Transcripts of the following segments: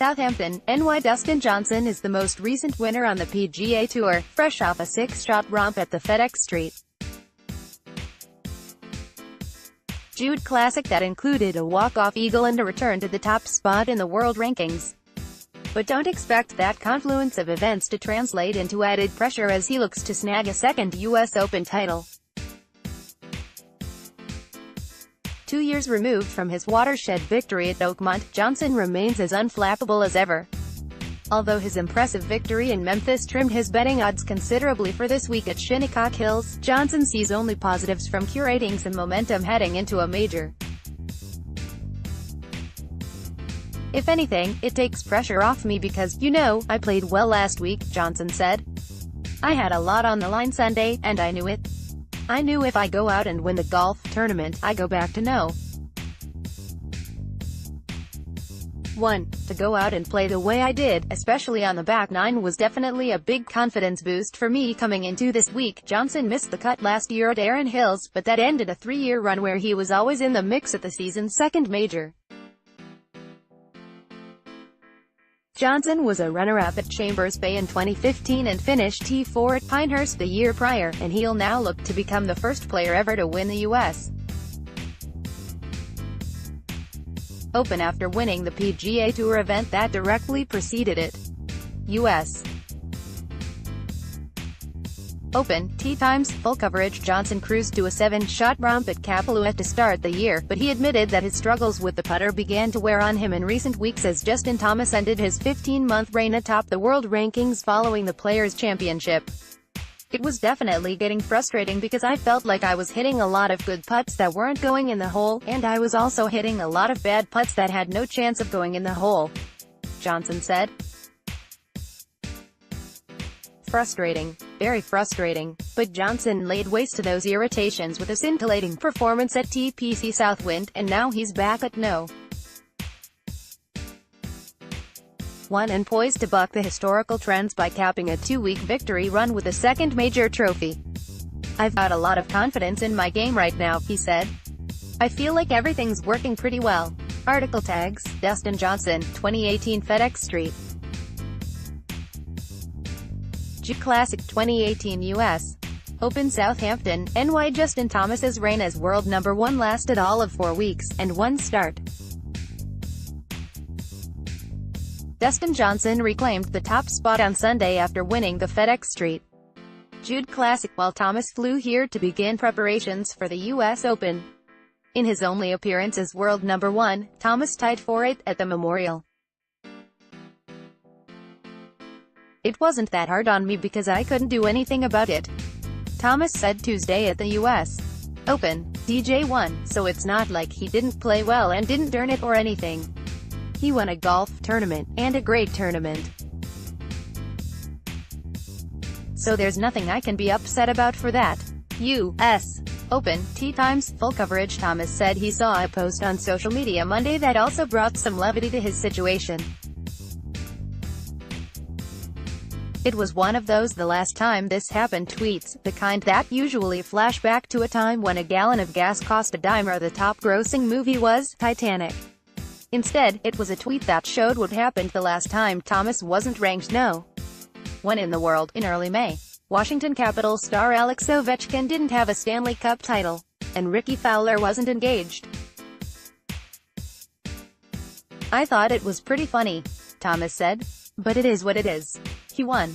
Southampton, NY. Dustin Johnson is the most recent winner on the PGA Tour, fresh off a 6-shot romp at the FedEx St. Jude Classic that included a walk-off eagle and a return to the top spot in the world rankings. But don't expect that confluence of events to translate into added pressure as he looks to snag a second U.S. Open title. 2 years removed from his watershed victory at Oakmont, Johnson remains as unflappable as ever. Although his impressive victory in Memphis trimmed his betting odds considerably for this week at Shinnecock Hills, Johnson sees only positives from curating some momentum heading into a major. "If anything, it takes pressure off me because, I played well last week," Johnson said. "I had a lot on the line Sunday, and I knew it. I knew if I go out and win the golf tournament, I go back to no. 1. To go out and play the way I did, especially on the back nine, was definitely a big confidence boost for me coming into this week." Johnson missed the cut last year at Erin Hills, but that ended a 3-year run where he was always in the mix at the season's second major. Johnson was a runner-up at Chambers Bay in 2015 and finished T4 at Pinehurst the year prior, and he'll now look to become the first player ever to win the U.S. Open after winning the PGA Tour event that directly preceded it. U.S. Open, tee times, full coverage. Johnson cruised to a 7-shot romp at Kapalua to start the year, but he admitted that his struggles with the putter began to wear on him in recent weeks as Justin Thomas ended his 15-month reign atop the world rankings following the Players' Championship. "It was definitely getting frustrating because I felt like I was hitting a lot of good putts that weren't going in the hole, and I was also hitting a lot of bad putts that had no chance of going in the hole," Johnson said. "Frustrating. Very frustrating." But Johnson laid waste to those irritations with a scintillating performance at TPC Southwind, and now he's back at no. 1 and poised to buck the historical trends by capping a 2-week victory run with a second major trophy. "I've got a lot of confidence in my game right now," he said. "I feel like everything's working pretty well." Article tags, Dustin Johnson, 2018 FedEx St. Jude Classic 2018 U.S. Open Southampton, NY. Justin Thomas's reign as world number 1 lasted all of 4 weeks, and 1 start. Dustin Johnson reclaimed the top spot on Sunday after winning the FedEx St. Jude Classic while Thomas flew here to begin preparations for the U.S. Open. In his only appearance as world number 1, Thomas tied for it at the Memorial. "It wasn't that hard on me because I couldn't do anything about it," Thomas said Tuesday at the U.S. Open. DJ won, so it's not like he didn't play well and didn't earn it or anything. He won a golf tournament, and a great tournament. So there's nothing I can be upset about for that. U.S. Open, tee times, full coverage. Thomas said he saw a post on social media Monday that also brought some levity to his situation. "It was one of those the last time this happened tweets, the kind that usually flash back to a time when a gallon of gas cost a dime or the top-grossing movie was Titanic. Instead, it was a tweet that showed what happened the last time Thomas wasn't ranked no. 1 in the world. In early May, Washington Capitals star Alex Ovechkin didn't have a Stanley Cup title, and Ricky Fowler wasn't engaged. I thought it was pretty funny," Thomas said. "But it is what it is. He won.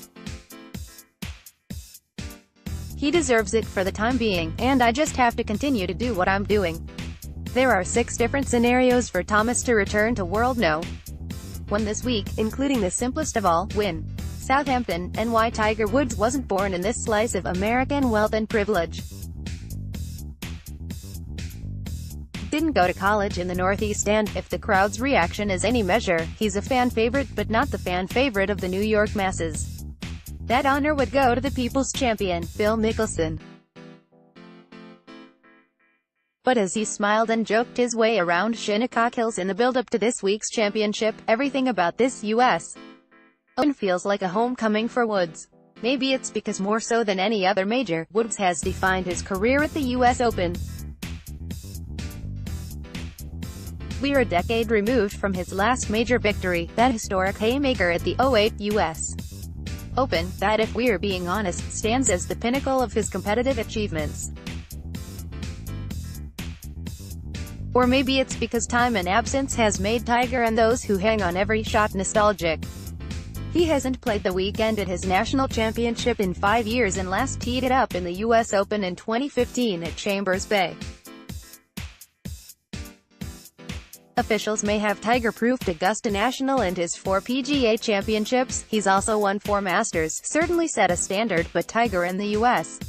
He deserves it for the time being, and I just have to continue to do what I'm doing." There are 6 different scenarios for Thomas to return to world no. 1 this week, including the simplest of all, win. Southampton, NY. Tiger Woods wasn't born in this slice of American wealth and privilege. Didn't go to college in the Northeast, and, if the crowd's reaction is any measure, he's a fan favorite but not the fan favorite of the New York masses. That honor would go to the people's champion, Phil Mickelson. But as he smiled and joked his way around Shinnecock Hills in the build-up to this week's championship, everything about this U.S. Open feels like a homecoming for Woods. Maybe it's because more so than any other major, Woods has defined his career at the U.S. Open. We're a decade removed from his last major victory, that historic haymaker at the '08 U.S. Open, that if we're being honest, stands as the pinnacle of his competitive achievements. Or maybe it's because time and absence has made Tiger and those who hang on every shot nostalgic. He hasn't played the weekend at his national championship in 5 years and last teed it up in the U.S. Open in 2015 at Chambers Bay. Officials may have Tiger-proofed Augusta National and his 4 PGA championships. He's also won 4 Masters, certainly set a standard, but Tiger and the U.S.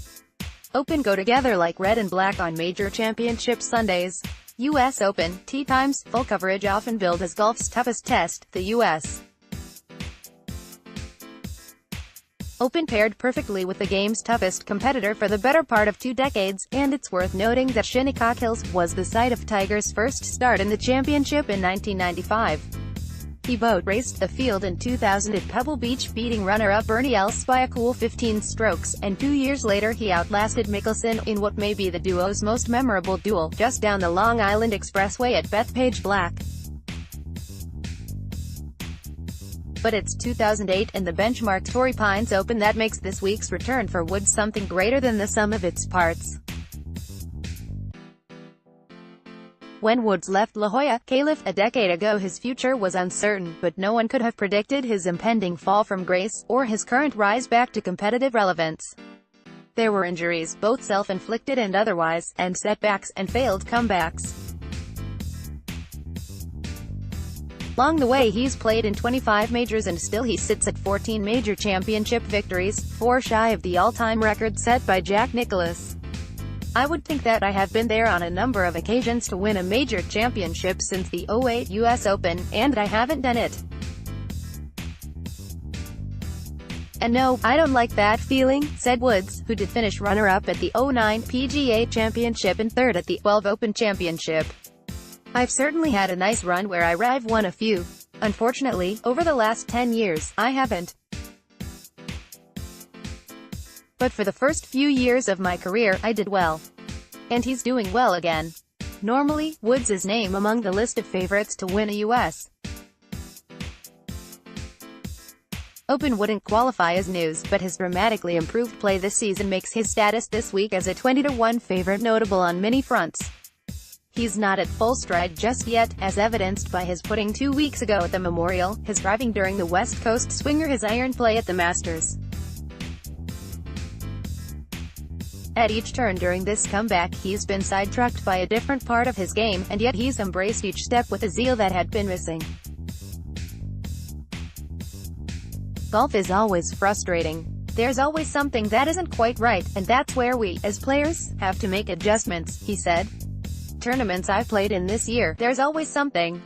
Open go together like red and black on major championship Sundays. U.S. Open, tee times, full coverage often billed as golf's toughest test, the U.S. Open paired perfectly with the game's toughest competitor for the better part of 2 decades, and it's worth noting that Shinnecock Hills was the site of Tiger's first start in the championship in 1995. He boat raced the field in 2000 at Pebble Beach, beating runner-up Bernie Els by a cool 15 strokes, and 2 years later he outlasted Mickelson in what may be the duo's most memorable duel, just down the Long Island Expressway at Bethpage Black. But it's 2008 and the benchmark Torrey Pines Open that makes this week's return for Woods something greater than the sum of its parts. When Woods left La Jolla, Calif, a decade ago, his future was uncertain, but no one could have predicted his impending fall from grace, or his current rise back to competitive relevance. There were injuries, both self-inflicted and otherwise, and setbacks, and failed comebacks. Along the way he's played in 25 majors and still he sits at 14 major championship victories, 4 shy of the all-time record set by Jack Nicklaus. I would think that I have been there on a number of occasions to win a major championship since the '08 U.S. Open, and I haven't done it. And no, I don't like that feeling, said Woods, who did finish runner-up at the '09 PGA Championship and third at the '12 Open Championship. I've certainly had a nice run where I've won a few. Unfortunately, over the last 10 years, I haven't. But for the first few years of my career, I did well. And he's doing well again. Normally, Woods' name among the list of favorites to win a U.S. Open wouldn't qualify as news, but his dramatically improved play this season makes his status this week as a 20-1 favorite notable on many fronts. He's not at full stride just yet, as evidenced by his putting 2 weeks ago at the Memorial, his driving during the West Coast Swinger, his iron play at the Masters. At each turn during this comeback he's been sidetracked by a different part of his game, and yet he's embraced each step with a zeal that had been missing. Golf is always frustrating. There's always something that isn't quite right, and that's where we, as players, have to make adjustments, he said. Tournaments I've played in this year, there's always something.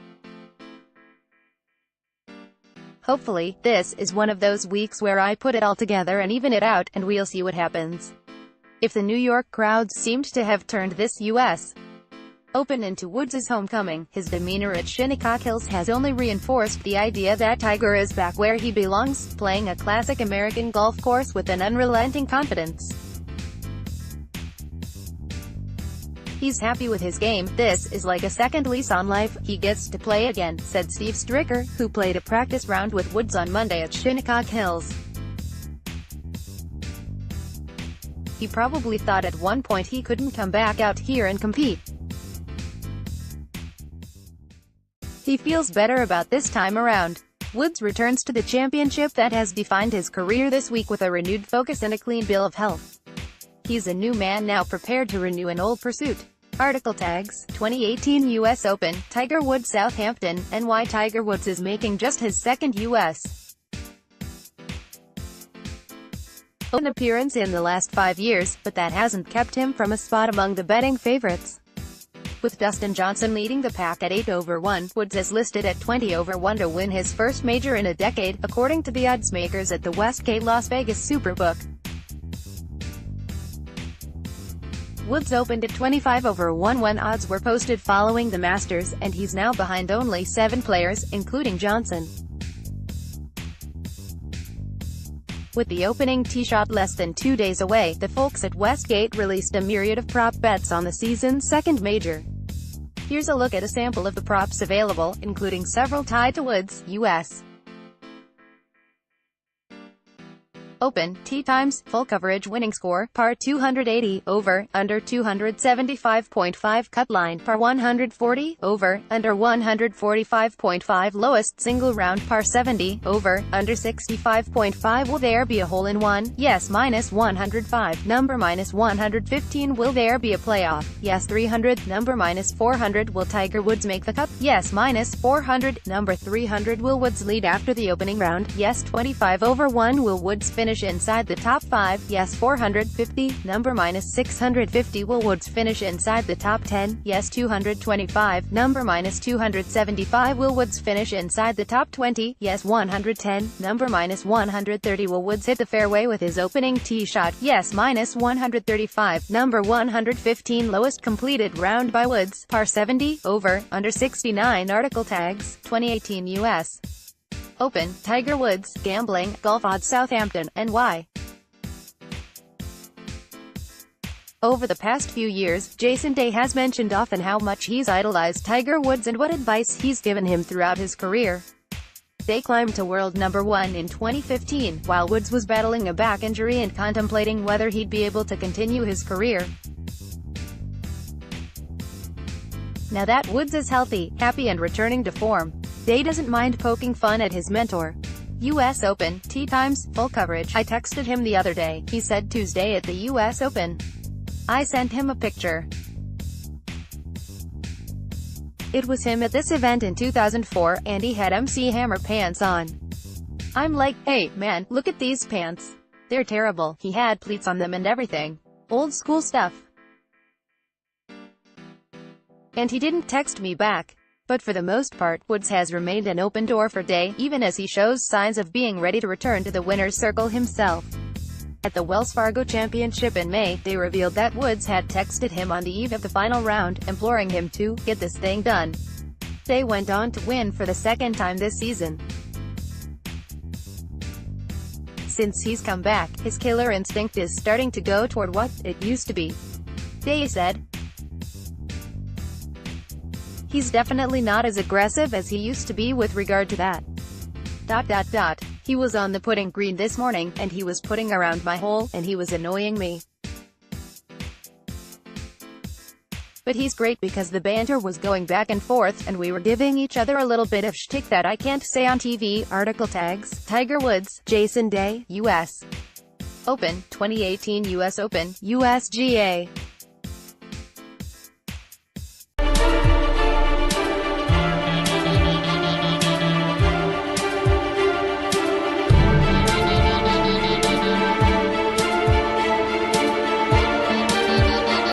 Hopefully, this is one of those weeks where I put it all together and even it out, and we'll see what happens. If the New York crowds seemed to have turned this U.S. Open into Woods' homecoming, his demeanor at Shinnecock Hills has only reinforced the idea that Tiger is back where he belongs, playing a classic American golf course with an unrelenting confidence. He's happy with his game. This is like a second lease on life. He gets to play again, said Steve Stricker, who played a practice round with Woods on Monday at Shinnecock Hills. He probably thought at one point he couldn't come back out here and compete. He feels better about this time around. Woods returns to the championship that has defined his career this week with a renewed focus and a clean bill of health. He's a new man now, prepared to renew an old pursuit. Article tags, 2018 U.S. Open, Tiger Woods Southampton, and why Tiger Woods is making just his second U.S. Open appearance in the last 5 years, but that hasn't kept him from a spot among the betting favorites. With Dustin Johnson leading the pack at 8-1, Woods is listed at 20-1 to win his first major in a decade, according to the oddsmakers at the Westgate Las Vegas Superbook. Woods opened at 25-1 when odds were posted following the Masters, and he's now behind only 7 players, including Johnson. With the opening tee shot less than 2 days away, the folks at Westgate released a myriad of prop bets on the season's second major. Here's a look at a sample of the props available, including several tied to Woods, U.S. Open, tee times, full coverage winning score, par 280, over, under 275.5 cut line, par 140, over, under 145.5 lowest single round, par 70, over, under 65.5 will there be a hole-in-one? Yes, minus 105, number minus 115 will there be a playoff? Yes, 300, number minus 400 will Tiger Woods make the cut? Yes, minus 400, number 300 will Woods lead after the opening round? Yes, 25 over 1 will Woods finish inside the top 5, yes 450, number minus 650 will Woods finish inside the top 10, yes 225, number minus 275 will Woods finish inside the top 20, yes 110, number minus 130 will Woods hit the fairway with his opening tee shot, yes minus 135, number 115 lowest completed round by Woods, par 70, over, under 69 article tags, 2018 U.S. Open, Tiger Woods, gambling, golf odds Southampton, and why? Over the past few years, Jason Day has mentioned often how much he's idolized Tiger Woods and what advice he's given him throughout his career. Day climbed to world number 1 in 2015, while Woods was battling a back injury and contemplating whether he'd be able to continue his career. Now that Woods is healthy, happy and returning to form, Day doesn't mind poking fun at his mentor. U.S. Open, tee times, full coverage. I texted him the other day, he said Tuesday at the U.S. Open. I sent him a picture. It was him at this event in 2004, and he had MC Hammer pants on. I'm like, hey, man, look at these pants. They're terrible. He had pleats on them and everything. Old school stuff. And he didn't text me back. But for the most part, Woods has remained an open door for Day, even as he shows signs of being ready to return to the winner's circle himself. At the Wells Fargo Championship in May, they revealed that Woods had texted him on the eve of the final round, imploring him to get this thing done. Day went on to win for the second time this season. Since he's come back, his killer instinct is starting to go toward what it used to be. Day said, he's definitely not as aggressive as he used to be with regard to that. He was on the putting green this morning, and he was putting around my hole, and he was annoying me. But he's great because the banter was going back and forth, and we were giving each other a little bit of shtick that I can't say on TV. Article tags, Tiger Woods, Jason Day, U.S. Open, 2018 U.S. Open, USGA.